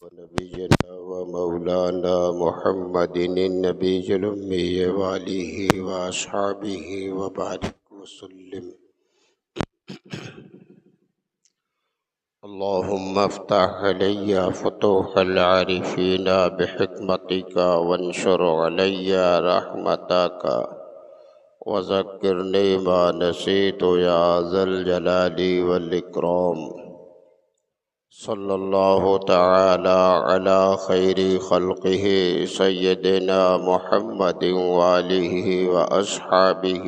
ونبينا ومولانا محمد النبي الأمي وآله وأصحابه وبارك وسلم. اللهم افتح علي فتوح العارفين بحكمتك وانشر علي رحمتك وذكرني ما نسيت يا ذا الجلال والإكرام. صلی اللہ تعالی علی خیر خلقہ سیدنا محمد وآلہ واصحابہ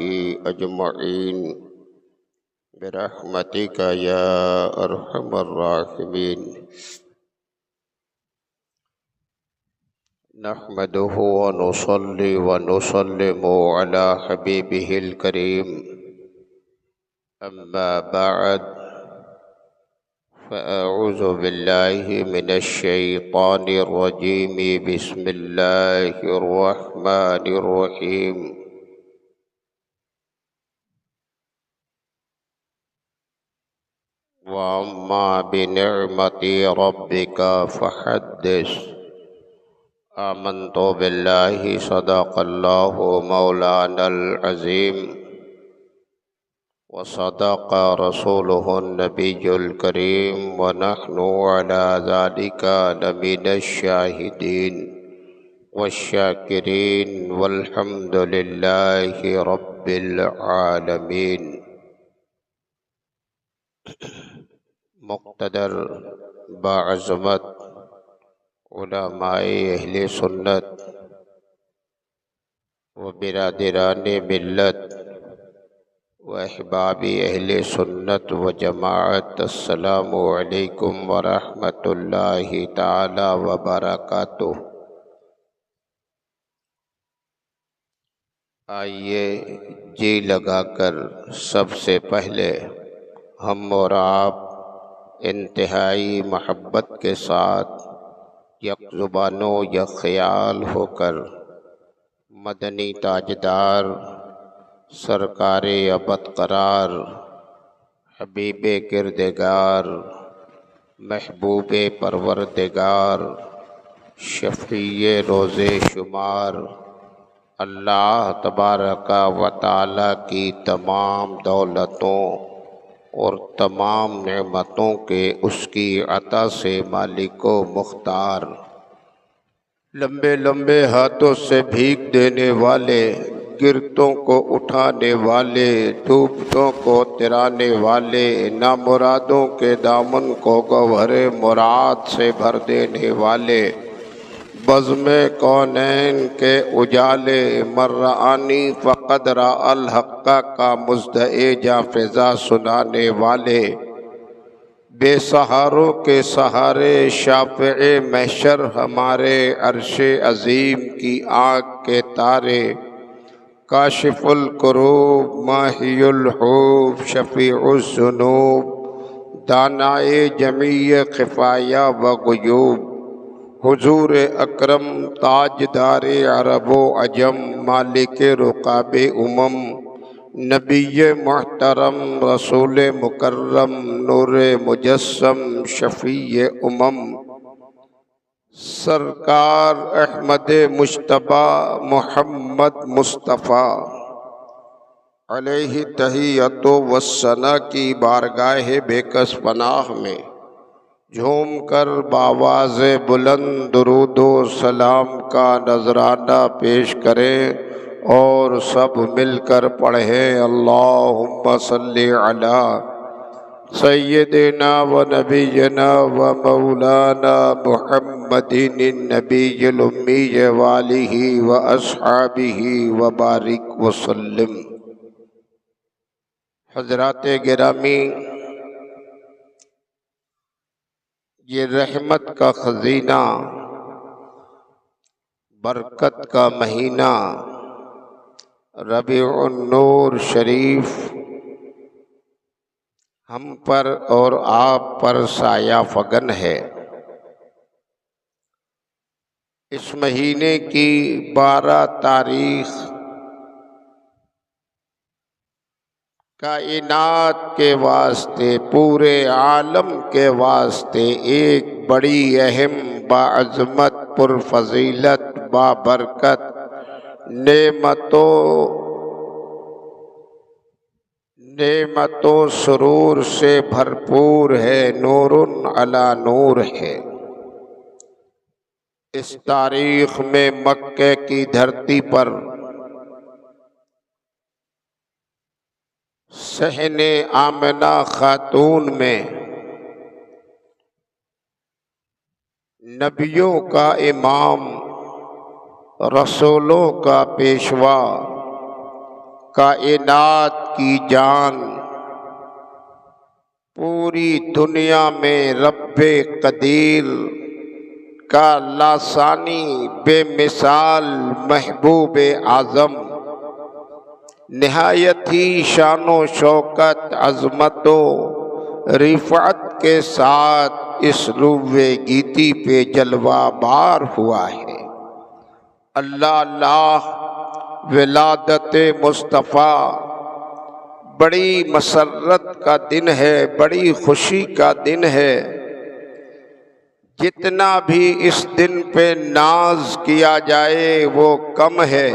اجمعین برحمتک یا ارحم الراحمین. نحمده ونصلی ونسلم علی حبیبہ الکریم. اما بعد فأعوذ بالله من الشيطان الرجيم. بسم الله الرحمن الرحيم. وأما بنعمة ربك فحدث. آمنت بالله صدق الله مولانا العظيم وصدق رسوله النبي الكريم ونحن على ذلك لمن الشاهدين والشاكرين والحمد لله رب العالمين. مقتدر باعظمت علماء اہل سنت و برادران ملت و احباب اہل سنت و جماعت، السلام علیکم ورحمۃ اللہ تعالی وبرکاتہ. آئیے جی لگا کر سب سے پہلے ہم اور آپ انتہائی محبت کے ساتھ یک زبان و یک خیال ہو کر مدنی تاجدار سرکار ابد قرار حبیب کردگار محبوب پروردگار شفیع روز شمار اللہ تبارک و تعالی کی تمام دولتوں اور تمام نعمتوں کے اس کی عطا سے مالک و مختار، لمبے لمبے ہاتھوں سے بھیک دینے والے، گرتوں کو اٹھانے والے، ڈوبتوں کو ترانے والے، نامرادوں کے دامن کو گوہر مراد سے بھر دینے والے، بزم کونین کے اجالے، مرآنی فقد را الحق کا مزدع جا فضا سنانے والے، بے سہاروں کے سہارے، شافع محشر ہمارے، عرش عظیم کی آنکھ کے تارے، کاشف الکروب، ماہی الحوب، شفیع الذنوب، دانائے جمیع خفایا و غیوب، حضور اکرم تاجدار عرب و عجم، مالک رقاب امم، نبی محترم، رسول مکرم، نور مجسم، شفیع امم، سرکار احمد مجتبی محمد مصطفیٰ علیہ تحیۃ و ثنا کی بارگاہ بے کس پناہ میں جھوم کر بآواز بلند درود و سلام کا نذرانہ پیش کریں اور سب مل کر پڑھیں: اللہم صلی علی سیدنا و نبینا و مولانا محمد النبی الامی وآلہ و اصحابہ و بارک وسلم. حضرات گرامی، یہ رحمت کا خزینہ، برکت کا مہینہ ربیع النور شریف ہم پر اور آپ پر سایہ فگن ہے. اس مہینے کی 12 تاریخ کائنات کے واسطے، پورے عالم کے واسطے ایک بڑی اہم باعظمت پر فضیلت بابرکت نعمتوں سرور سے بھرپور ہے، نور علی نور ہے۔ اس تاریخ میں مکہ کی دھرتی پر صحن آمنہ خاتون میں نبیوں کا امام، رسولوں کا پیشوا، کائنات کی جان، پوری دنیا میں رب قدیر کا لاسانی بے مثال محبوب اعظم، نہایت ہی شان و شوکت، عظمت و رفعت کے ساتھ اس روئے گیتی پہ جلوہ بار ہوا ہے۔ اللہ اللہ، ولادت مصطفیٰ بڑی مسرت کا دن ہے، بڑی خوشی کا دن ہے۔ جتنا بھی اس دن پہ ناز کیا جائے وہ کم ہے۔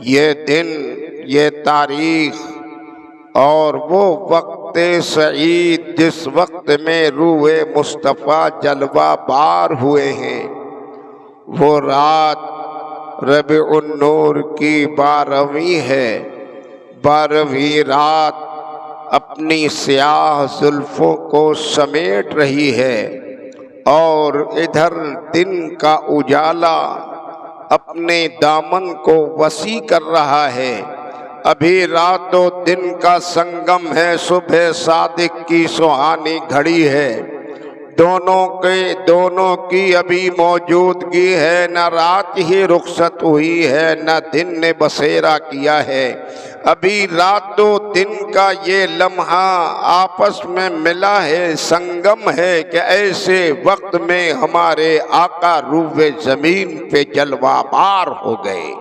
یہ دن، یہ تاریخ اور وہ وقت سعید جس وقت میں روح مصطفیٰ جلوہ بار ہوئے ہیں، وہ رات ربیع النور کی 12ویں ہے۔ 12ویں رات اپنی سیاہ زلفوں کو سمیٹ رہی ہے اور ادھر دن کا اجالا اپنے دامن کو وسیع کر رہا ہے۔ ابھی رات و دن کا سنگم ہے، صبح صادق کی سہانی گھڑی ہے۔ دونوں کی ابھی موجودگی ہے، نہ رات ہی رخصت ہوئی ہے نہ دن نے بسیرا کیا ہے۔ ابھی رات و دن کا یہ لمحہ آپس میں ملا ہے، سنگم ہے کہ ایسے وقت میں ہمارے آقا روئے زمین پہ جلوہ بار ہو گئے۔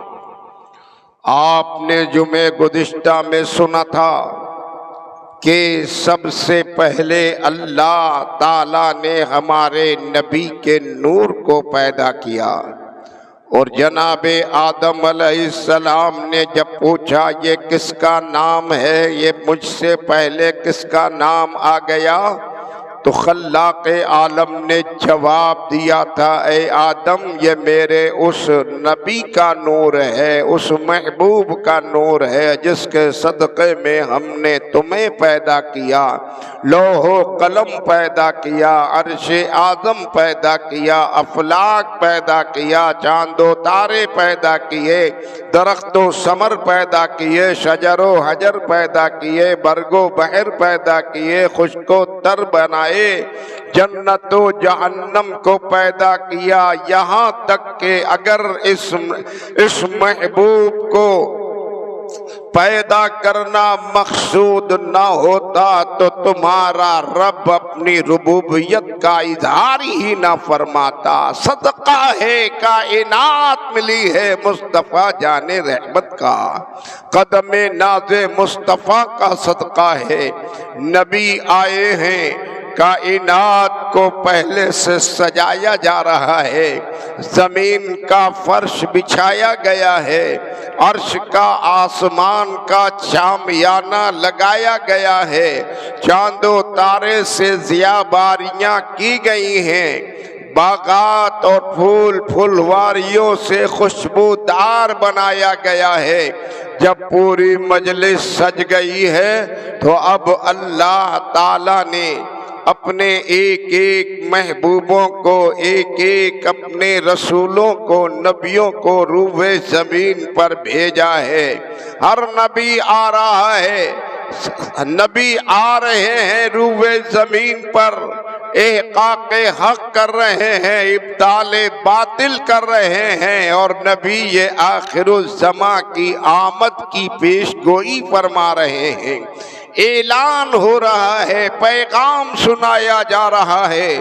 آپ نے جمعہ گزشتہ میں سنا تھا کہ سب سے پہلے اللہ تعالیٰ نے ہمارے نبی کے نور کو پیدا کیا، اور جناب آدم علیہ السلام نے جب پوچھا یہ کس کا نام ہے، یہ مجھ سے پہلے کس کا نام آ گیا، تو خلاق عالم نے جواب دیا تھا، اے آدم یہ میرے اس نبی کا نور ہے، اس محبوب کا نور ہے جس کے صدقے میں ہم نے تمہیں پیدا کیا، لوح و قلم پیدا کیا، عرش اعظم پیدا کیا، افلاک پیدا کیا، چاند و تارے پیدا کیے، درخت و ثمر پیدا کیے، شجر و حجر پیدا کیے، برگ و بحر پیدا کیے، خشک و تر بنائے، جنت و جہنم کو پیدا کیا، یہاں تک کہ اگر اس محبوب کو پیدا کرنا مقصود نہ ہوتا تو تمہارا رب اپنی ربوبیت کا اظہار ہی نہ فرماتا۔ صدقہ ہے کائنات ملی ہے مصطفیٰ جان رحمت کا، قدم ناز مصطفیٰ کا صدقہ ہے۔ نبی آئے ہیں، کائنات کو پہلے سے سجایا جا رہا ہے، زمین کا فرش بچھایا گیا ہے، عرش کا آسمان کا شامیانہ لگایا گیا ہے، چاند و تارے سے ضیاء باریاں کی گئی ہیں، باغات اور پھول پھلواریوں سے خوشبودار بنایا گیا ہے۔ جب پوری مجلس سج گئی ہے تو اب اللہ تعالیٰ نے اپنے ایک ایک محبوبوں کو، ایک ایک اپنے رسولوں کو، نبیوں کو روئے زمین پر بھیجا ہے۔ ہر نبی آ رہا ہے، نبی آ رہے ہیں روئے زمین پر، احقاق حق کر رہے ہیں، ابطال باطل کر رہے ہیں، اور نبی یہ آخر الزماں کی آمد کی پیش گوئی فرما رہے ہیں۔ اعلان ہو رہا ہے، پیغام سنایا جا رہا ہے۔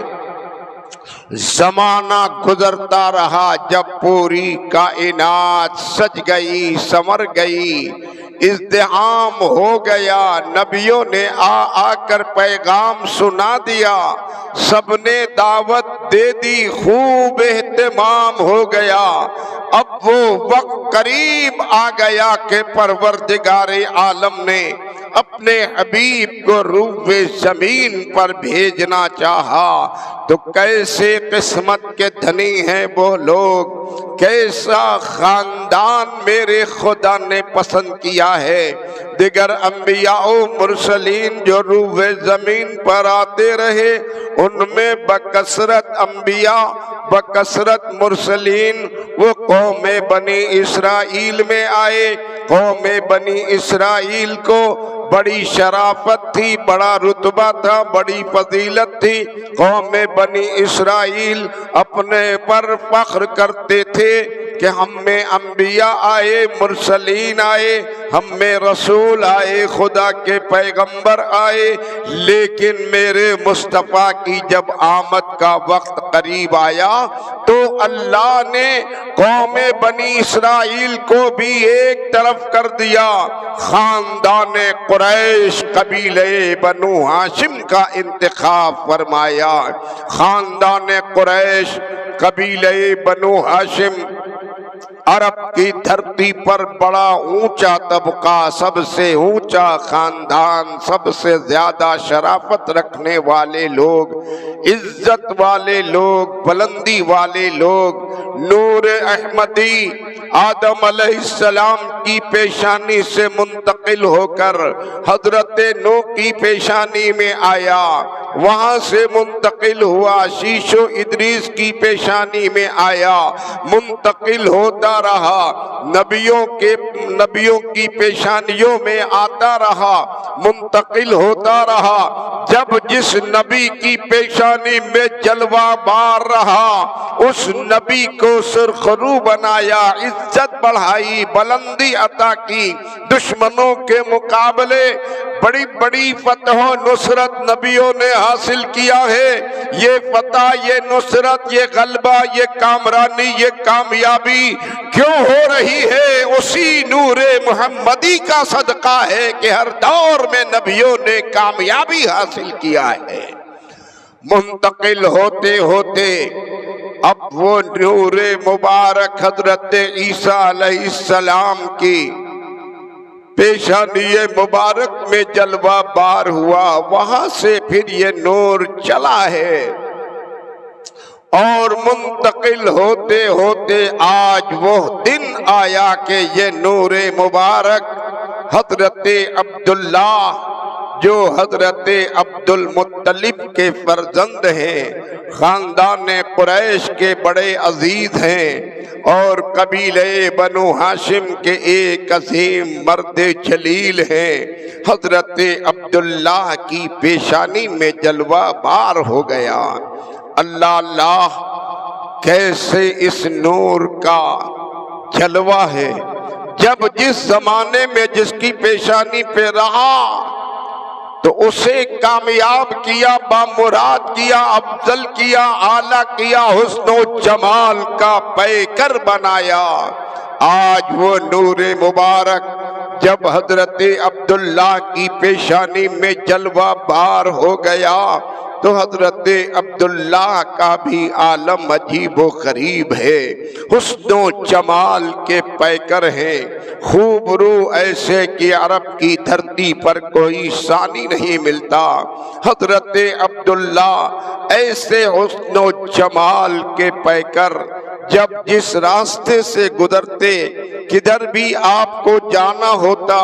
زمانہ گزرتا رہا، جب پوری کائنات سج گئی، سنور گئی، ازدحام ہو گیا، نبیوں نے آ کر پیغام سنا دیا، سب نے دعوت دے دی، خوب اہتمام ہو گیا۔ اب وہ وقت قریب آ گیا کہ پروردگار عالم نے اپنے حبیب کو روئے زمین پر بھیجنا چاہا۔ تو کیسے قسمت کے دھنی ہیں وہ لوگ، کیسا خاندان میرے خدا نے پسند کیا ہے۔ دیگر انبیاء و مرسلین جو روئے زمین پر آتے رہے، ان میں بکثرت انبیاء بکثرت مرسلین وہ قوم بنی اسرائیل میں آئے۔ قوم بنی اسرائیل کو بڑی شرافت تھی، بڑا رتبہ تھا، بڑی فضیلت تھی۔ قوم بنی اسرائیل اپنے پر فخر کرتے تھے کہ ہم میں انبیاء آئے، مرسلین آئے، ہم میں رسول آئے، خدا کے پیغمبر آئے۔ لیکن میرے مصطفیٰ کی جب آمد کا وقت قریب آیا تو اللہ نے قوم بنی اسرائیل کو بھی ایک طرف کر دیا، خاندان قریش قبیلہ بنو ہاشم کا انتخاب فرمایا۔ خاندان قریش قبیلہ بنو ہاشم عرب کی دھرتی پر بڑا اونچا طبقہ، سب سے اونچا خاندان، سب سے زیادہ شرافت رکھنے والے لوگ، عزت والے لوگ، بلندی والے لوگ۔ نور احمدی آدم علیہ السلام کی پیشانی سے منتقل ہو کر حضرت نوح کی پیشانی میں آیا، وہاں سے منتقل ہوا شیش و ادریس کی پیشانی میں آیا، منتقل ہوتا رہا، نبیوں کی پیشانیوں میں آتا رہا، منتقل ہوتا رہا۔ جب جس نبی کی پیشانی میں جلوہ بار رہا، اس نبی کو سرخرو بنایا، عزت بڑھائی، بلندی عطا کی، دشمنوں کے مقابلے بڑی بڑی فتح و نصرت نبیوں نے حاصل کیا ہے۔ یہ فتح، یہ نصرت، یہ غلبہ، یہ کامرانی، یہ کامیابی کیوں ہو رہی ہے؟ اسی نور محمدی کا صدقہ ہے کہ ہر دور میں نبیوں نے کامیابی حاصل کیا ہے۔ منتقل ہوتے ہوتے اب وہ نور مبارک حضرت عیسیٰ علیہ السلام کی پیشانی مبارک میں جلوہ بار ہوا، وہاں سے پھر یہ نور چلا ہے، اور منتقل ہوتے ہوتے آج وہ دن آیا کہ یہ نور مبارک حضرت عبداللہ جو حضرت عبد المطلب کے فرزند ہیں، خاندان قریش کے بڑے عزیز ہیں، اور قبیلہ بنو ہاشم کے ایک عظیم مرد جلیل ہیں، حضرت عبداللہ کی پیشانی میں جلوہ بار ہو گیا۔ اللہ اللہ، کیسے اس نور کا جلوہ ہے! جب جس زمانے میں جس کی پیشانی پہ رہا تو اسے کامیاب کیا، بامراد کیا، افضل کیا، اعلیٰ کیا، حسن و جمال کا پیکر بنایا۔ آج وہ نور مبارک جب حضرت عبداللہ کی پیشانی میں جلوہ بار ہو گیا تو حضرت عبداللہ کا بھی عالم عجیب و غریب ہے، حسن و جمال کے پیکر ہیں، خوب رو ایسے کہ عرب کی دھرتی پر کوئی ثانی نہیں ملتا۔ حضرت عبداللہ ایسے حسن و جمال کے پیکر، جب جس راستے سے گزرتے، کدھر بھی آپ کو جانا ہوتا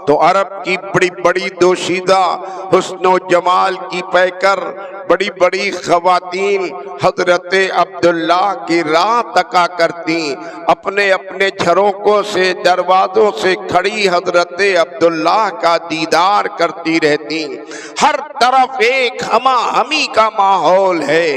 تو عرب کی بڑی بڑی دوشیزہ حسن و جمال کی پیکر، بڑی بڑی خواتین حضرت عبداللہ کی راہ تکا کرتی، اپنے اپنے جھروکوں سے، دروازوں سے کھڑی حضرت عبداللہ کا دیدار کرتی رہتی۔ ہر طرف ایک ہما ہمی کا ماحول ہے،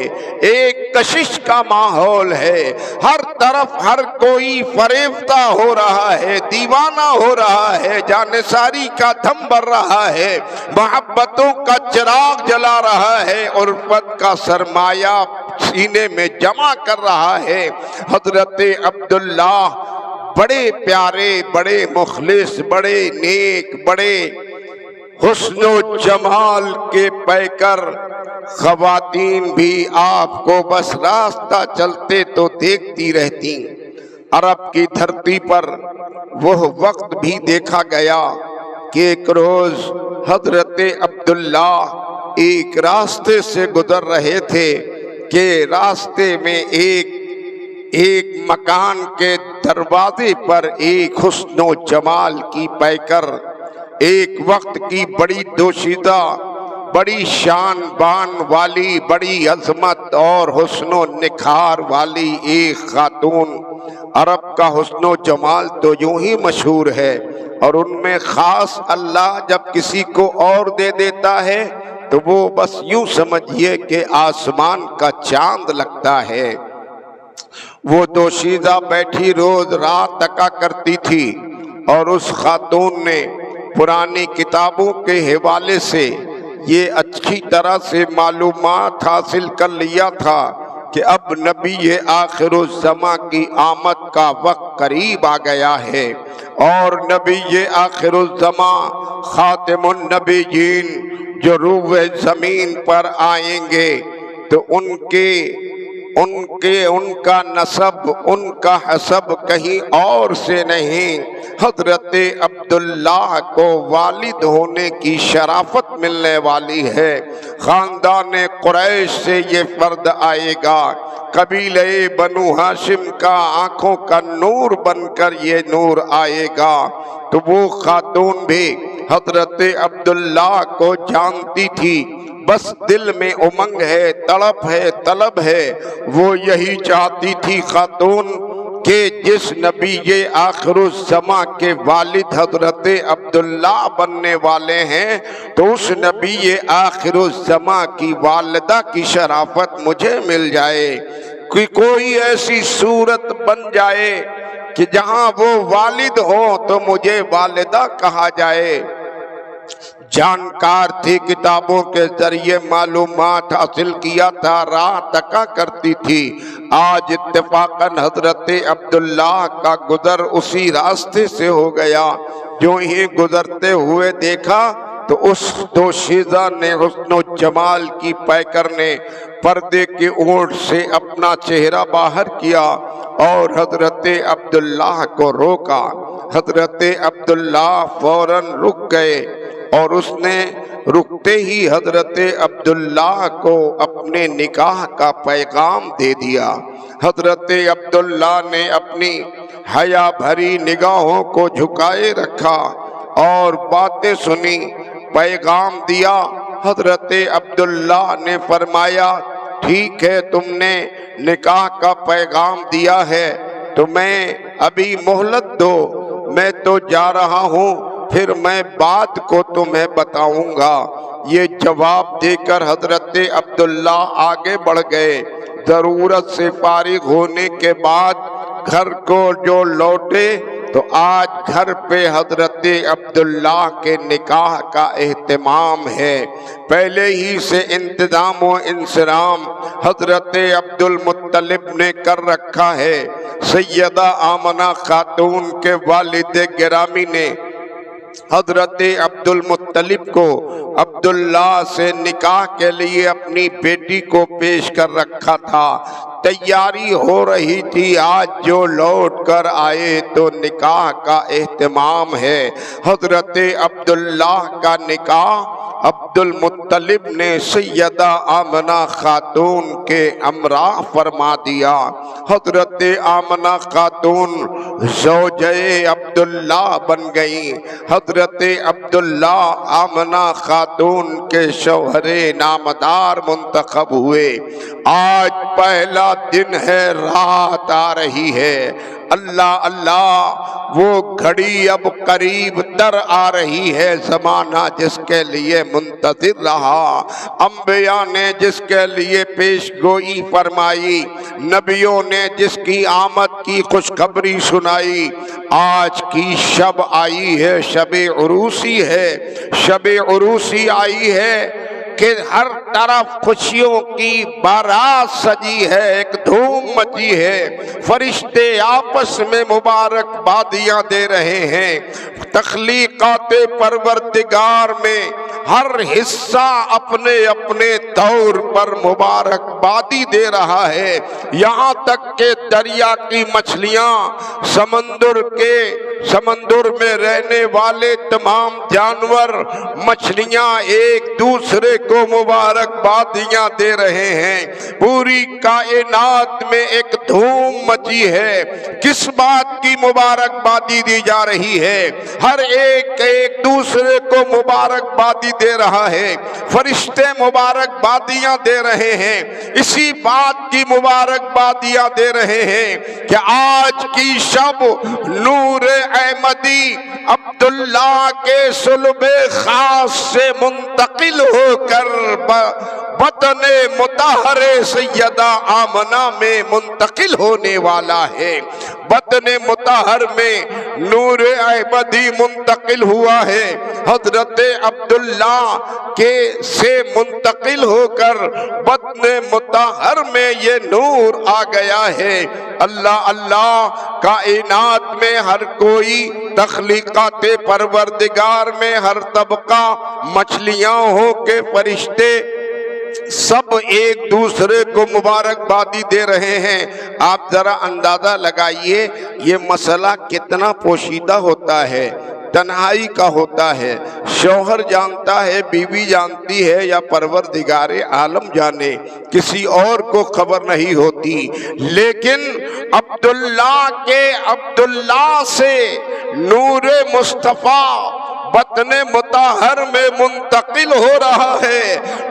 ایک کشش کا ماحول ہے، ہر طرف ہر کوئی فریفتہ ہو رہا ہے، دیوانہ ہو رہا ہے، جانثاری کا دم بھر رہا ہے، محبتوں کا چراغ جلا رہا ہے، عرفت کا سرمایہ سینے میں جمع کر رہا ہے۔ حضرت عبداللہ بڑے پیارے، بڑے مخلص، بڑے نیک، بڑے حسن و جمال کے پیکر خواتین بھی آپ کو بس راستہ چلتے تو دیکھتی رہتی۔ عرب کی دھرتی پر وہ وقت بھی دیکھا گیا کہ ایک روز حضرت عبداللہ ایک راستے سے گزر رہے تھے کہ راستے میں ایک مکان کے دروازے پر ایک حسن و جمال کی پیکر، ایک وقت کی بڑی دوشیزہ، بڑی شان بان والی، بڑی عظمت اور حسن و نکھار والی ایک خاتون۔ عرب کا حسن و جمال تو یوں ہی مشہور ہے، اور ان میں خاص اللہ جب کسی کو اور دے دیتا ہے تو وہ بس یوں سمجھیے کہ آسمان کا چاند لگتا ہے۔ وہ دوشیزہ بیٹھی روز رات تکا کرتی تھی، اور اس خاتون نے پرانی کتابوں کے حوالے سے یہ اچھی طرح سے معلومات حاصل کر لیا تھا کہ اب نبی آخر الزماں کی آمد کا وقت قریب آ گیا ہے، اور نبی آخر الزماں خاتم النبیین جو روح زمین پر آئیں گے تو ان کا نسب، ان کا حسب کہیں اور سے نہیں، حضرت عبداللہ کو والد ہونے کی شرافت ملنے والی ہے۔ خاندان قریش سے یہ فرد آئے گا، قبیلہ بنو ہاشم کا آنکھوں کا نور بن کر یہ نور آئے گا۔ تو وہ خاتون بھی حضرت عبداللہ کو جانتی تھی، بس دل میں امنگ ہے، تڑپ ہے، طلب ہے۔ وہ یہی چاہتی تھی خاتون کہ جس نبی آخر الزماں کے والد حضرت عبداللہ بننے والے ہیں تو اس نبی آخر الزماں کی والدہ کی شرافت مجھے مل جائے، کہ کوئی ایسی صورت بن جائے کہ جہاں وہ والد ہو تو مجھے والدہ کہا جائے۔ جانکار تھی، کتابوں کے ذریعے معلومات حاصل کیا تھا، راہ تکا کرتی تھی۔ آج اتفاقاً حضرت عبداللہ کا گزر اسی راستے سے ہو گیا۔ جو ہی گزرتے ہوئے دیکھا تو اس دوشیزہ نے، حسن و جمال کی پیکر نے پردے کے اوٹ سے اپنا چہرہ باہر کیا اور حضرت عبداللہ کو روکا۔ حضرت عبداللہ فوراً رک گئے، اور اس نے رکتے ہی حضرت عبداللہ کو اپنے نکاح کا پیغام دے دیا۔ حضرت عبداللہ نے اپنی حیا بھری نگاہوں کو جھکائے رکھا اور باتیں سنی، پیغام دیا۔ حضرت عبداللہ نے فرمایا، ٹھیک ہے، تم نے نکاح کا پیغام دیا ہے تو میں ابھی مہلت دو، میں تو جا رہا ہوں، پھر میں بات کو تمہیں بتاؤں گا۔ یہ جواب دے کر حضرت عبداللہ آگے بڑھ گئے۔ ضرورت سے فارغ ہونے کے بعد گھر کو جو لوٹے تو آج گھر پہ حضرت عبداللہ کے نکاح کا اہتمام ہے۔ پہلے ہی سے انتظام و انصرام حضرت عبد المطلب نے کر رکھا ہے۔ سیدہ آمنہ خاتون کے والد گرامی نے حضرت عبد المطلب کو عبداللہ سے نکاح کے لیے اپنی بیٹی کو پیش کر رکھا تھا۔ تیاری ہو رہی تھی، آج جو لوٹ کر آئے تو نکاح کا اہتمام ہے۔ حضرت عبداللہ کا نکاح عبد المطلب نے سیدہ آمنہ خاتون کے ہمراہ فرما دیا۔ حضرت آمنہ خاتون زوجہ عبداللہ بن گئیں۔ حضرت عبداللہ آمنہ خاتون کے شوہر نامدار منتخب ہوئے۔ آج پہلا دن ہے، رات آ رہی ہے۔ اللہ اللہ، وہ گھڑی اب قریب تر آ رہی ہے۔ زمانہ جس کے لیے منتظر رہا، انبیاء نے جس کے لیے پیش گوئی فرمائی، نبیوں نے جس کی آمد کی خوشخبری سنائی، آج کی شب آئی ہے، شب عروسی ہے۔ شب عروسی آئی ہے کہ ہر طرف خوشیوں کی بارات سجی ہے، ایک دھوم مچی ہے۔ فرشتے آپس میں مبارک بادیاں دے رہے ہیں، تخلیقات پروردگار میں ہر حصہ اپنے اپنے طور پر مبارکبادی دے رہا ہے، یہاں تک کہ دریا کی مچھلیاں، سمندر میں رہنے والے تمام جانور، مچھلیاں ایک دوسرے کو مبارکبادیاں دے رہے ہیں۔ پوری کائنات میں ایک دھوم مچی ہے، کس بات کی مبارکبادی دی جا رہی ہے؟ ہر ایک دوسرے کو مبارکبادی دے رہا ہے، فرشتے مبارکبادیاں دے رہے ہیں، اسی بات کی مبارکبادیاں دے رہے ہیں کہ آج کی شب نور احمدی عبداللہ کے صلب خاص سے منتقل ہو کر وطن مطہر سیدہ آمنہ میں منتقل ہونے والا ہے۔ وطن مطہر میں نور احمدی منتقل ہوا ہے، حضرت عبداللہ کے سے منتقل ہو کر وطن مطہر میں یہ نور آ گیا ہے۔ اللہ اللہ، کائنات میں ہر کوئی، تخلیقات پروردگار میں ہر طبقہ، مچھلیاں ہو کے فرشتے، سب ایک دوسرے کو مبارکبادی دے رہے ہیں۔ آپ ذرا اندازہ لگائیے یہ مسئلہ کتنا پوشیدہ ہوتا ہے، تنہائی کا ہوتا ہے، شوہر جانتا ہے، بیوی جانتی ہے، یا پروردگار عالم جانے، کسی اور کو خبر نہیں ہوتی، لیکن عبداللہ سے نور مصطفیٰ وطن مطہر میں منتقل ہو رہا ہے،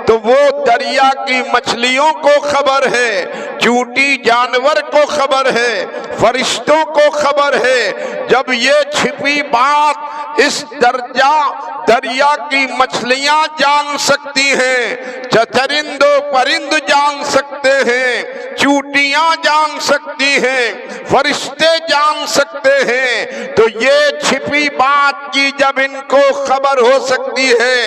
تو وہ دریا کی مچھلیوں کو خبر ہے، چونٹی جانور کو خبر ہے، فرشتوں کو خبر ہے۔ جب یہ چھپی بات اس دریا کی مچھلیاں جان سکتی ہیں، چرند و پرند جان سکتے ہیں، چونٹیاں جان سکتی ہیں، فرشتے جان سکتے ہیں، تو یہ چھپی بات کی جب ان کو خبر ہو سکتی ہے،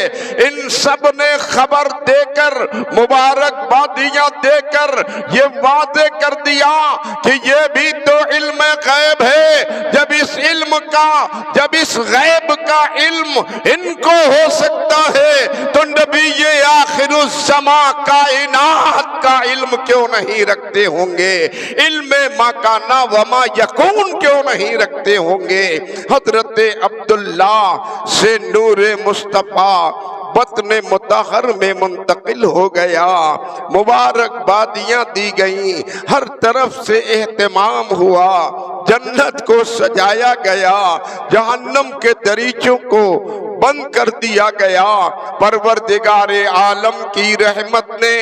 ان سب نے خبر دے کر، مبارکبادیاں دے کر یہ واضح کر دیا کہ یہ بھی تو علم غیب ہے۔ جب اس غیب کا علم ان کو ہو سکتا ہے تو نبی آخر الزماں کائنات کا علم کیوں نہیں رکھتے ہوں گے؟ علم ما کان و ما یکون کیوں نہیں رکھتے ہوں گے؟ حضرت عبداللہ سے نور مصطفیٰ وطن مطہر میں منتقل ہو گیا، مبارکبادیاں دی گئیں، ہر طرف سے اہتمام ہوا، جنت کو سجایا گیا، جہنم کے دریچوں کو بند کر دیا گیا۔ پروردگار عالم کی رحمت نے،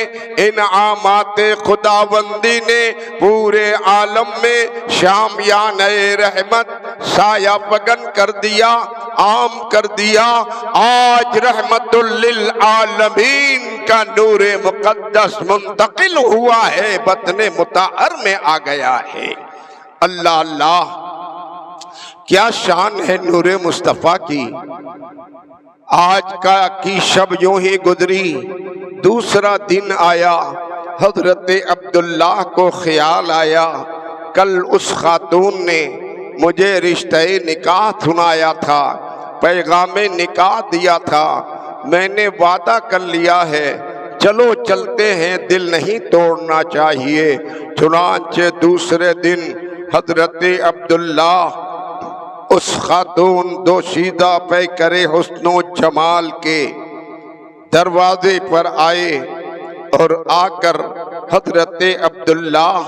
انعامات خداوندی نے پورے عالم میں شامیانہ رحمت سایہ فگن کر دیا، عام کر دیا۔ آج رحمت للعالمین کا نور مقدس منتقل ہوا ہے، وطن مطہر میں آ گیا ہے۔ اللہ اللہ، کیا شان ہے نور مصطفیٰ کی۔ آج کی شب یوں ہی گزری، دوسرا دن آیا، حضرت عبداللہ کو خیال آیا کل اس خاتون نے مجھے رشتہ نکاح سنایا تھا، پیغام نکاح دیا تھا، میں نے وعدہ کر لیا ہے، چلو چلتے ہیں، دل نہیں توڑنا چاہیے۔ چنانچہ دوسرے دن حضرت عبداللہ اس خاتون دوشیدہ پیکر حسن و جمال کے دروازے پر آئے، اور آ کر حضرت عبداللہ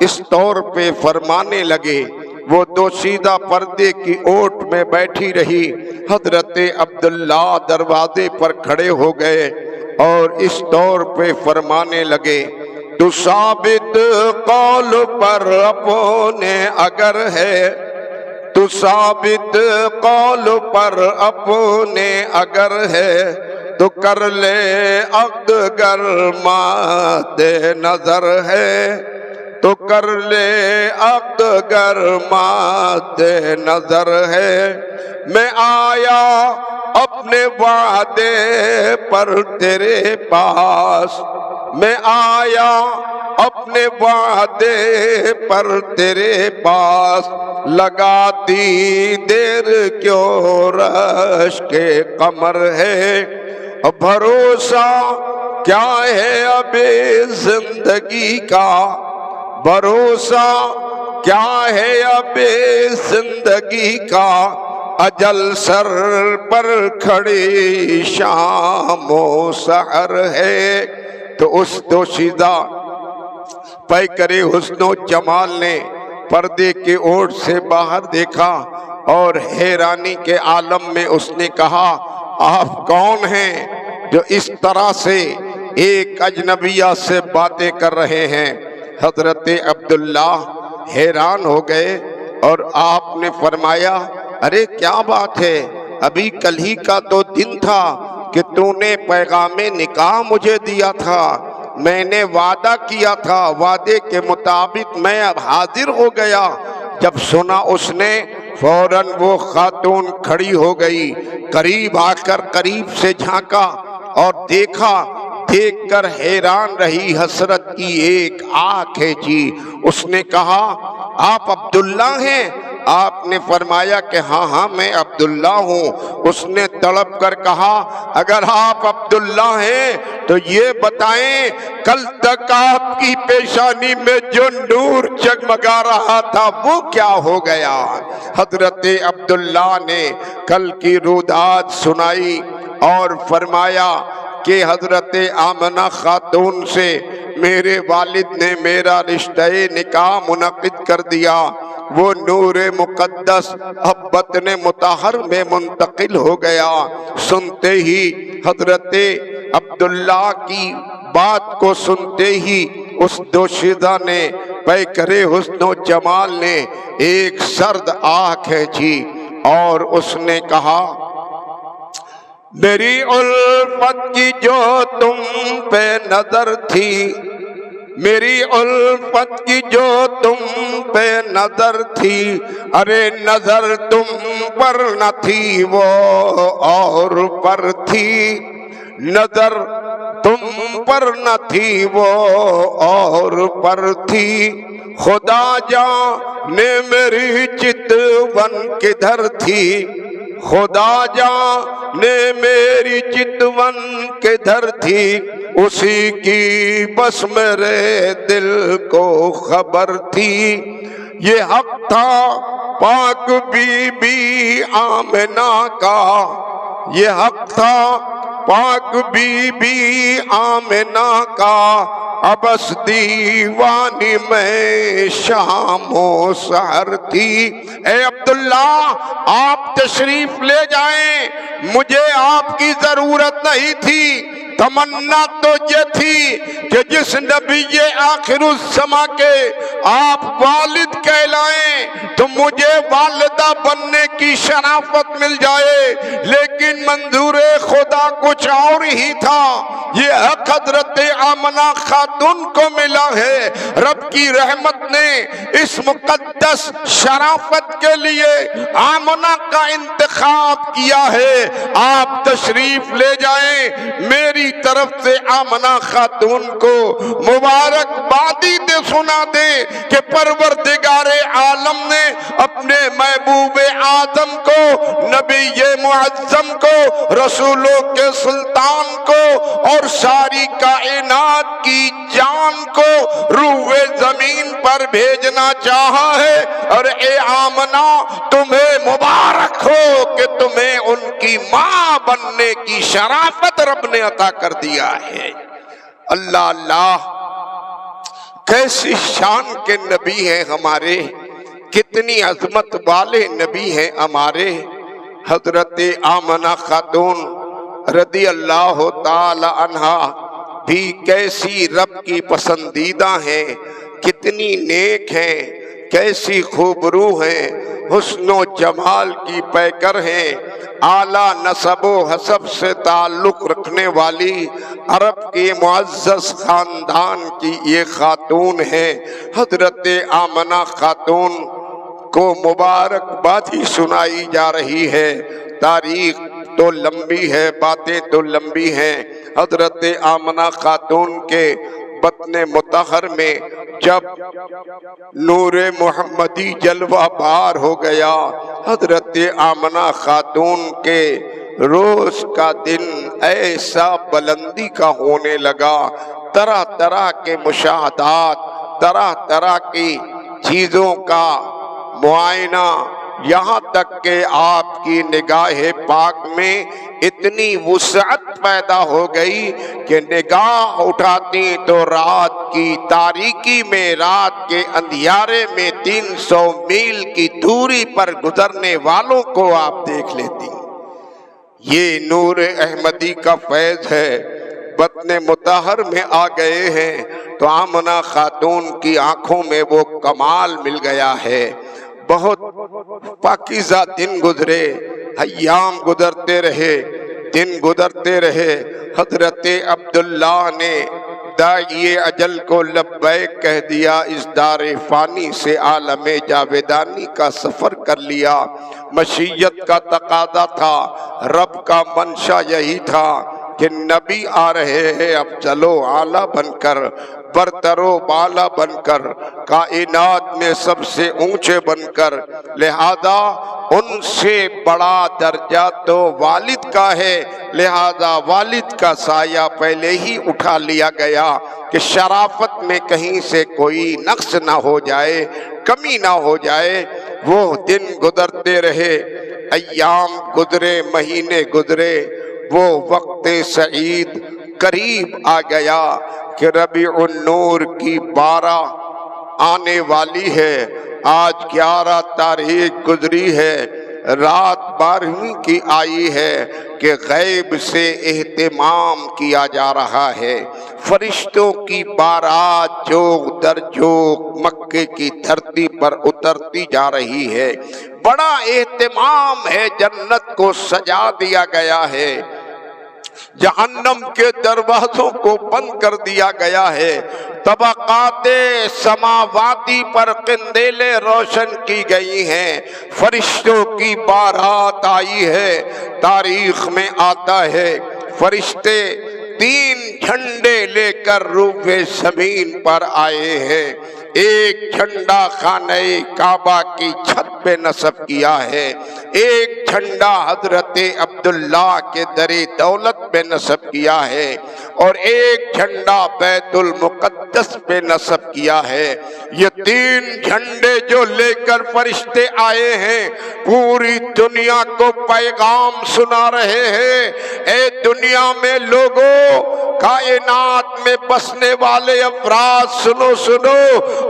اس طور پہ فرمانے لگے، وہ دوشیدہ پردے کی اوٹ میں بیٹھی رہی، حضرت عبداللہ دروازے پر کھڑے ہو گئے اور اس طور پہ فرمانے لگے، تو ثابت قول پر اپنے اگر ہے، تو ثابت قول پر اپنے اگر ہے، تو کر لے عقد گر ماد نظر ہے، تو کر لے عقد گر ماد نظر ہے۔ میں آیا اپنے وعدے پر تیرے پاس، میں آیا اپنے وعدے پر تیرے پاس، لگاتی دیر کیوں رش کے قمر ہے، بھروسہ کیا ہے اب زندگی کا، بھروسہ کیا ہے اب زندگی کا، اجل سر پر کھڑی شام و سحر ہے۔ تو اس دوشیزہ پیکرِ حسن و جمال نے پردے کے اوٹ سے باہر دیکھا اور حیرانی کے عالم میں اس نے کہا، آپ کون ہیں جو اس طرح سے ایک اجنبیہ سے باتیں کر رہے ہیں؟ حضرت عبداللہ حیران ہو گئے اور آپ نے فرمایا، ارے کیا بات ہے، ابھی کل ہی کا تو دن تھا کہ تو نے پیغام نکاح مجھے دیا تھا، میں نے وعدہ کیا تھا، وعدے کے مطابق میں اب حاضر ہو گیا۔ جب سنا اس نے فوراً وہ خاتون کھڑی ہو گئی، قریب آ کر قریب سے جھانکا اور دیکھا، دیکھ کر حیران رہی، حسرت کی ایک آنکھ ہے جی۔ اس نے کہا، آپ عبداللہ ہیں؟ آپ نے فرمایا کہ ہاں ہاں میں عبداللہ ہوں۔ اس نے تڑپ کر کہا، اگر آپ عبداللہ ہیں تو یہ بتائیں کل تک آپ کی پیشانی میں جو نور جگمگا رہا تھا وہ کیا ہو گیا؟ حضرت عبداللہ نے کل کی رودات سنائی اور فرمایا کہ حضرت آمنہ خاتون سے میرے والد نے میرا رشتہ نکاح منعقد کر دیا، وہ نور مقدس اب بطن مطہر میں منتقل ہو گیا۔ سنتے ہی حضرت عبداللہ کی بات کو سنتے ہی اس دوشیزہ نے، پیکر حسن و جمال نے ایک سرد آنکھ کھینچی اور اس نے کہا، میری الفت کی جو تم پہ نظر تھی، میری الفت کی جو تم پہ نظر تھی، ارے نظر تم پر نہ تھی وہ اور پر تھی، نظر تم پر نہ تھی وہ اور پر تھی، خدا جانے میری چتون کدھر تھی، خدا جانے میری چتون کدھر تھی، اسی کی بس میرے دل کو خبر تھی، یہ حق تھا پاک بی بی آمنہ کا، یہ حق تھا پاک بی بی آمنہ کا، ابس دیوانی میں شام و سحر تھی۔ اے عبداللہ آپ تشریف لے جائیں، مجھے آپ کی ضرورت نہیں تھی، تمنا تو یہ تھی کہ جس نبی آخر الزماں کے آپ والد کہلائیں تو مجھے والدہ بننے کی شرافت مل جائے، لیکن منظور خدا کچھ اور ہی تھا۔ یہ حق حضرت آمنہ خاتون کو ملا ہے۔ رب کی رحمت نے اس مقدس شرافت کے لیے آمنہ کا انتخاب کیا ہے۔ آپ تشریف لے جائیں، میری طرف سے آمنہ خاتون کو مبارکبادی دے سنا دے کہ پروردگار عالم نے اپنے محبوب اعظم کو، نبی معظم کو، رسولوں کے سلطان کو اور ساری کائنات کی جان کو روح زمین پر بھیجنا چاہا ہے، اور اے آمنہ تمہیں مبارک ہو کہ تمہیں ان کی ماں بننے کی شرافت رب نے عطا کر دیا ہے۔ اللہ اللہ، کیسی شان کے نبی ہیں ہمارے، کتنی عظمت والے نبی ہیں ہمارے۔ حضرت آمنہ خاتون رضی اللہ تعالی عنہا بھی کیسی رب کی پسندیدہ ہیں، کتنی نیک ہیں، کیسی خوبرو ہیں، حسن و جمال کی پیکر ہیں، اعلیٰ نسب و حسب سے تعلق رکھنے والی عرب کے معزز خاندان کی یہ خاتون ہیں۔ حضرت آمنہ خاتون کو مبارکبادی سنائی جا رہی ہے۔ تاریخ تو لمبی ہے، باتیں تو لمبی ہیں۔ حضرت آمنہ خاتون کے بطن مطہر میں جب نور محمدی جلوہ بار ہو گیا، حضرت آمنہ خاتون کے روز کا دن ایسا بلندی کا ہونے لگا، طرح طرح کے مشاہدات، طرح طرح کی چیزوں کا معائنہ، یہاں تک کہ آپ کی نگاہ پاک میں اتنی وسعت پیدا ہو گئی کہ نگاہ اٹھاتی تو رات کی تاریکی میں، رات کے اندھیارے میں 300 میل کی دوری پر گزرنے والوں کو آپ دیکھ لیتی۔ یہ نور احمدی کا فیض ہے۔ بطن مطہر میں آ گئے ہیں تو آمنہ خاتون کی آنکھوں میں وہ کمال مل گیا ہے۔ بہت پاکیزہ دن گزرے، ایام گزرتے رہے، دن گزرتے رہے۔ حضرت عبداللہ نے داعی اجل کو لبیک کہہ دیا، اس دار فانی سے عالم جاویدانی کا سفر کر لیا۔ مشیت کا تقاضا تھا، رب کا منشا یہی تھا کہ نبی آ رہے ہیں، اب چلو اعلیٰ بن کر، برتر و بالا بن کر، کائنات میں سب سے اونچے بن کر، لہذا ان سے بڑا درجہ تو والد کا ہے، لہذا والد کا سایہ پہلے ہی اٹھا لیا گیا کہ شرافت میں کہیں سے کوئی نقص نہ ہو جائے، کمی نہ ہو جائے۔ وہ دن گزرتے رہے، ایام گزرے، مہینے گزرے، وہ وقت سعید قریب آ گیا کہ ربیع النور کی 12 آنے والی ہے۔ آج 11 تاریخ گزری ہے، رات 12ویں کی آئی ہے کہ غیب سے اہتمام کیا جا رہا ہے۔ فرشتوں کی بارات جوگ در جوگ مکے کی دھرتی پر اترتی جا رہی ہے۔ بڑا اہتمام ہے، جنت کو سجا دیا گیا ہے، جہنم کے دروازوں کو بند کر دیا گیا ہے، طبقات سماواتی پر قندیلیں روشن کی گئی ہیں، فرشتوں کی بارات آئی ہے۔ تاریخ میں آتا ہے فرشتے 3 جھنڈے لے کر روح زمین پر آئے ہیں۔ ایک جھنڈا خانہ کعبہ کی چھت پہ نصب کیا ہے، ایک جھنڈا حضرت عبداللہ کے در دولت پہ نصب کیا ہے، اور ایک جھنڈا بیت المقدس پہ نصب کیا ہے۔ یہ 3 جھنڈے جو لے کر فرشتے آئے ہیں، پوری دنیا کو پیغام سنا رہے ہیں۔ اے دنیا میں لوگوں، کائنات میں بسنے والے افراد، سنو سنو،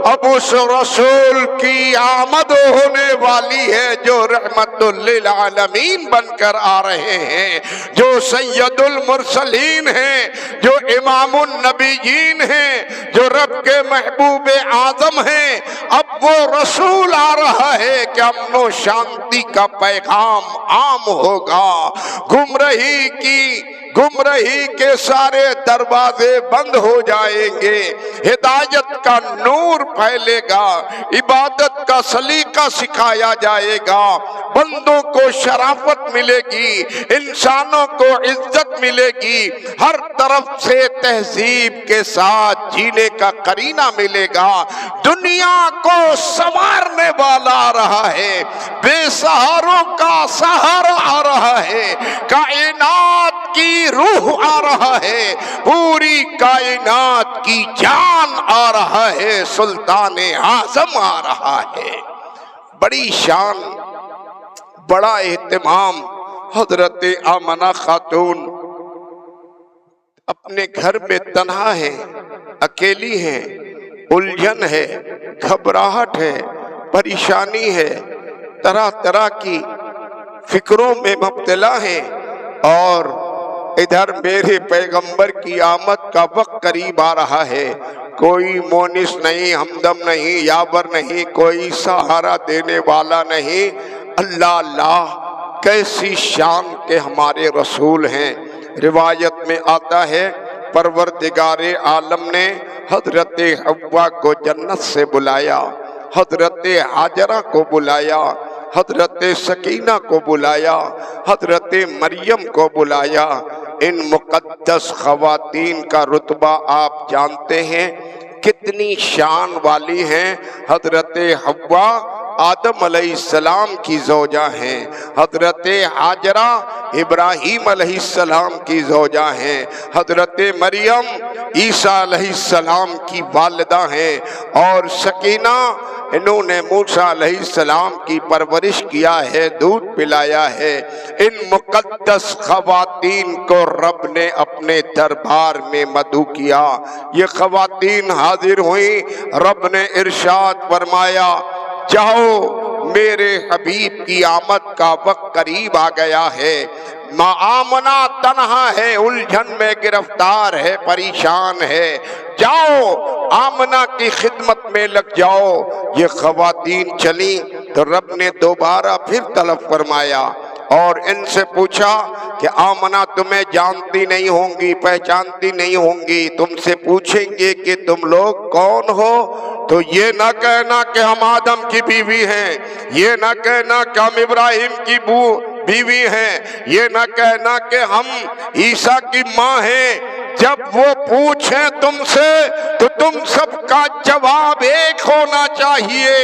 اب اس رسول کی آمد ہونے والی ہے جو رحمت للعالمین بن کر آ رہے ہیں، جو سید المرسلین ہیں، جو امام النبیین ہیں، جو رب کے محبوب اعظم ہیں۔ اب وہ رسول آ رہا ہے کہ امن و شانتی کا پیغام عام ہوگا، گمراہی کے سارے دروازے بند ہو جائیں گے، ہدایت کا نور پھیلے گا، عبادت کا سلیقہ سکھایا جائے گا، بندوں کو شرافت ملے گی، انسانوں کو عزت ملے گی، ہر طرف سے تہذیب کے ساتھ جینے کا قرینہ ملے گا۔ دنیا کو سنوارنے والا آ رہا ہے، بے سہاروں کا سہارا آ رہا ہے، کائنات کی روح آ رہا ہے، پوری کائنات کی جان آ رہا ہے، سلطان اعظم آ رہا ہے۔ بڑی شان، بڑا اہتمام۔ حضرت آمنہ خاتون اپنے گھر میں تنہا ہے، اکیلی ہے، الجھن ہے، گھبراہٹ ہے، پریشانی ہے، طرح طرح کی فکروں میں مبتلا ہے، اور ادھر میرے پیغمبر کی آمد کا وقت قریب آ رہا ہے۔ کوئی مونس نہیں، ہمدم نہیں، یاور نہیں، کوئی سہارا دینے والا نہیں۔ اللہ اللہ، کیسی شان کے ہمارے رسول ہیں۔ روایت میں آتا ہے پروردگار عالم نے حضرت حوا کو جنت سے بلایا، حضرت حاجرہ کو بلایا، حضرت سکینہ کو بلایا، حضرت مریم کو بلایا۔ ان مقدس خواتین کا رتبہ آپ جانتے ہیں کتنی شان والی ہیں۔ حضرت حوا آدم علیہ السلام کی زوجہ ہیں، حضرت ہاجرہ ابراہیم علیہ السلام کی زوجہ ہیں، حضرت مریم عیسیٰ علیہ السلام کی والدہ ہیں، اور سکینہ انہوں نے موسیٰ علیہ السلام کی پرورش کیا ہے، دودھ پلایا ہے۔ ان مقدس خواتین کو رب نے اپنے دربار میں مدعو کیا۔ یہ خواتین حاضر ہوئیں، رب نے ارشاد فرمایا جاؤ میرے حبیب کی آمد کا وقت قریب آ گیا ہے۔ ماں آمنہ تنہا ہے، الجھن میں گرفتار ہے، پریشان ہے، جاؤ آمنہ کی خدمت میں لگ جاؤ۔ یہ خواتین چلیں تو رب نے دوبارہ پھر طلب فرمایا اور ان سے پوچھا کہ آمنہ تمہیں جانتی نہیں ہوں گی، پہچانتی نہیں ہوں گی، تم سے پوچھیں گے کہ تم لوگ کون ہو تو یہ نہ کہنا کہ ہم آدم کی بیوی ہیں، یہ نہ کہنا کہ ہم ابراہیم کی بیوی ہیں، یہ نہ کہنا کہ ہم عیسیٰ کی ماں ہیں۔ جب وہ پوچھیں تم سے تو تم سب کا جواب ایک ہونا چاہیے،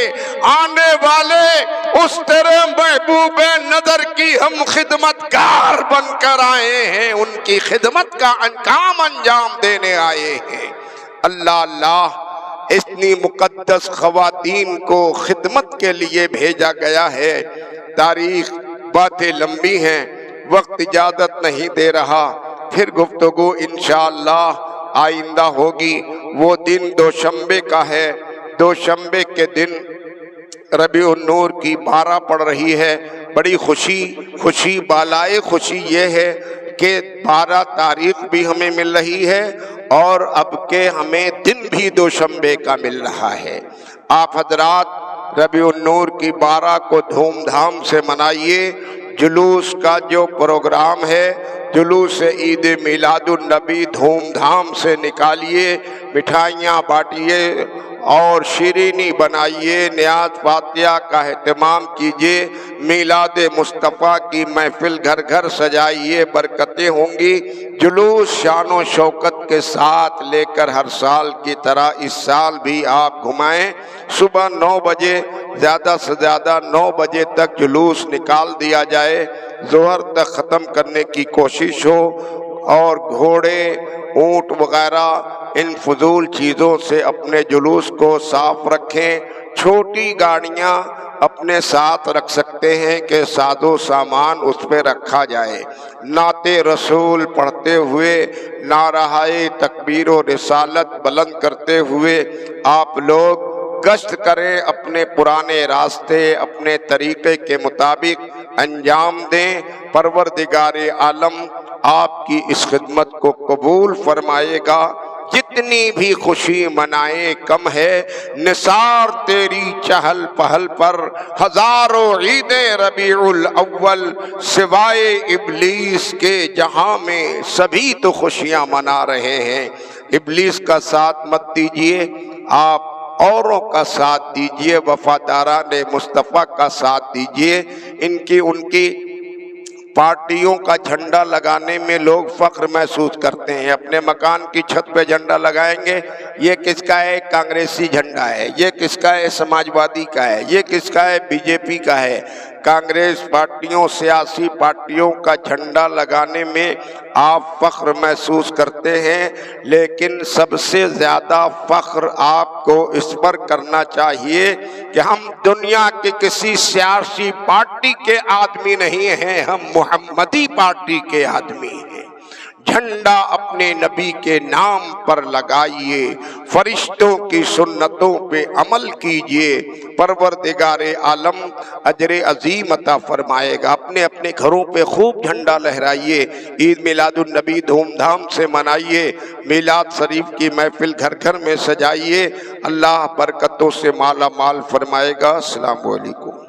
آنے والے اس تیرے محبوب نظر کی ہم خدمت گار بن کر آئے ہیں، ان کی خدمت کا کام انجام دینے آئے ہیں۔ اللہ اللہ، اتنی مقدس خواتین کو خدمت کے لیے بھیجا گیا ہے۔ تاریخ باتیں لمبی ہیں، وقت اجازت نہیں دے رہا، پھر گفتگو انشاءاللہ آئندہ ہوگی۔ وہ دن دوشنبے کا ہے، دوشنبے کے دن ربیع النور کی 12 پڑ رہی ہے۔ بڑی خوشی بالائے خوشی یہ ہے کہ 12 تاریخ بھی ہمیں مل رہی ہے اور اب کے ہمیں دن بھی دوشنبے کا مل رہا ہے۔ آپ حضرات ربیع النور کی 12 کو دھوم دھام سے منائیے۔ جلوس کا جو پروگرام ہے، جلوس عید میلاد النبی دھوم دھام سے نکالیے، مٹھائیاں بانٹیے اور شیرینی بنائیے، نیاز فاتحہ کا اہتمام کیجیے، میلاد مصطفیٰ کی محفل گھر گھر سجائیے، برکتیں ہوں گی۔ جلوس شان و شوکت کے ساتھ لے کر ہر سال کی طرح اس سال بھی آپ گھمائیں۔ صبح 9 بجے، زیادہ سے زیادہ 9 بجے تک جلوس نکال دیا جائے، ظہر تک ختم کرنے کی کوشش ہو، اور گھوڑے اونٹ وغیرہ ان فضول چیزوں سے اپنے جلوس کو صاف رکھیں۔ چھوٹی گاڑیاں اپنے ساتھ رکھ سکتے ہیں کہ ساز و سامان اس پہ رکھا جائے۔ نعت رسول پڑھتے ہوئے، نعرہ تکبیر و رسالت بلند کرتے ہوئے آپ لوگ گشت کریں، اپنے پرانے راستے اپنے طریقے کے مطابق انجام دیں۔ پروردگار عالم آپ کی اس خدمت کو قبول فرمائے گا۔ جتنی بھی خوشی منائیں کم ہے، نثار تیری چہل پہل پر ہزاروں عیدیں ربیع الاول، سوائے ابلیس کے جہاں میں سبھی تو خوشیاں منا رہے ہیں۔ ابلیس کا ساتھ مت دیجیے، آپ اوروں کا ساتھ دیجیے، وفاداران مصطفیٰ کا ساتھ دیجیے۔ ان کی پارٹیوں کا جھنڈا لگانے میں لوگ فخر محسوس کرتے ہیں، اپنے مکان کی چھت پہ جھنڈا لگائیں گے، یہ کس کا ہے؟ کانگریسی جھنڈا ہے، یہ کس کا ہے؟ سماجوادی کا ہے، یہ کس کا ہے؟ بی جے پی کا ہے۔ کانگریس پارٹیوں، سیاسی پارٹیوں کا جھنڈا لگانے میں آپ فخر محسوس کرتے ہیں، لیکن سب سے زیادہ فخر آپ کو اس پر کرنا چاہیے کہ ہم دنیا کی کسی سیاسی پارٹی کے آدمی نہیں ہیں، ہم محمدی پارٹی کے آدمی ہیں۔ جھنڈا اپنے نبی کے نام پر لگائیے، فرشتوں کی سنتوں پہ عمل کیجیے، پروردگار عالم اجر عظیم عطا فرمائے گا۔ اپنے اپنے گھروں پہ خوب جھنڈا لہرائیے، عید میلاد النبی دھوم دھام سے منائیے، میلاد شریف کی محفل گھر گھر میں سجائیے۔ اللہ برکتوں سے مالا مال فرمائے گا۔ السلام علیکم۔